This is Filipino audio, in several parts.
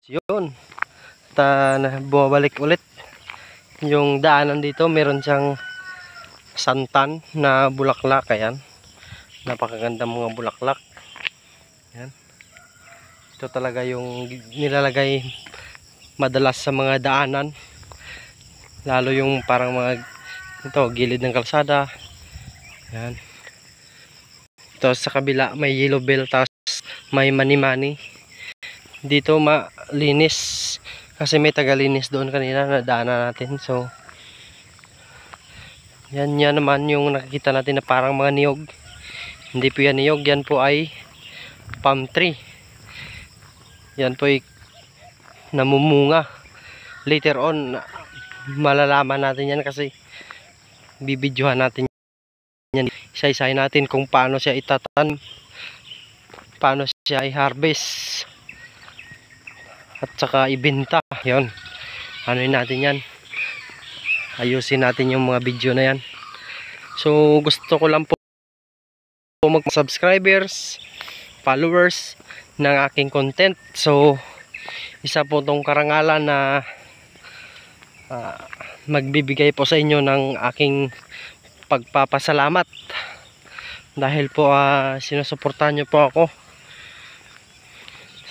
Yun. Bumabalik ulit yung daanan dito. Meron siyang santan na bulaklak. Ayan. Napakaganda mga bulaklak. Ayan. Ito talaga yung nilalagay madalas sa mga daanan. Lalo yung parang mga ito, gilid ng kalsada. Ayan. Ito sa kabila may yellow bell, tapos may mani-mani. Dito malinis kasi may tagalinis doon kanina na daanan natin. So yan naman yung nakikita natin na parang mga niyog. Hindi po yan niyog, yan po ay palm tree. Yan po ay namumunga. Later on malalaman natin yan kasi bibidyohan natin yan. Isa-isahin natin kung paano siya itatanim, paano siya i-harvest at saka ibenta. Yun, anuin natin yan, ayusin natin yung mga video na yan. So gusto ko lang po mag subscribers, followers ng aking content. So isa po tong karangalan na magbibigay po sa inyo ng aking pagpapasalamat dahil po sinusuportahan nyo po ako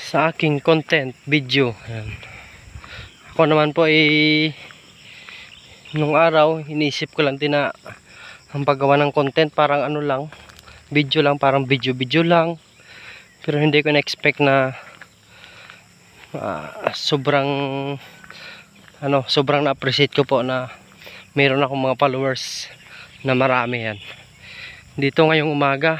sa aking content video. Ayan. Ako naman po nung araw iniisip ko lang din na ang paggawa ng content parang ano lang, video lang, parang video lang, pero hindi ko na-expect na sobrang na-appreciate ko po na meron akong mga followers na marami. Yan dito ngayong umaga.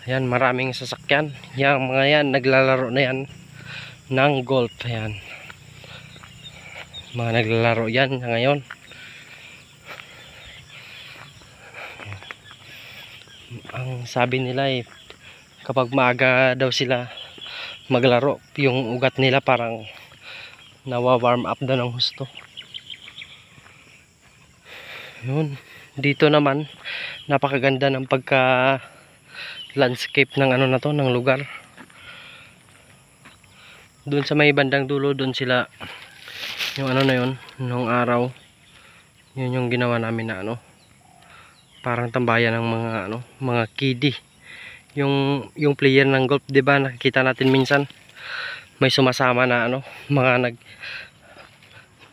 Ayan, maraming sasakyan. Yang mga yan, naglalaro na yan ng golf. Ayan, mga naglalaro yan ngayon. Ang sabi nila kapag maaga daw sila maglaro, yung ugat nila parang nawa-warm up daw ng husto. Yun. Dito naman napakaganda ng pagka landscape ng ano na to, ng lugar. Doon sa may bandang dulo, doon sila yung ano na yun, nung araw yun yung ginawa namin na ano, parang tambayan ng mga ano, mga kiddie. Yung player ng golf, 'di ba? Nakikita natin minsan may sumasama na ano, mga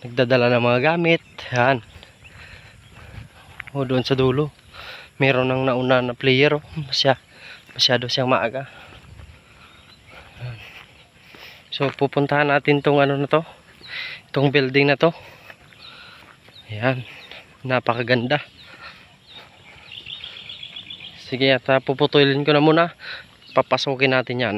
nagdadala ng mga gamit. Yan. O doon sa dulo meron nang nauna na player. Masyado siyang maaga. So pupuntahan natin tong ano na to, itong building na to. Ayan, napakaganda. Sige, at puputulin ko na muna, papasukin natin yan.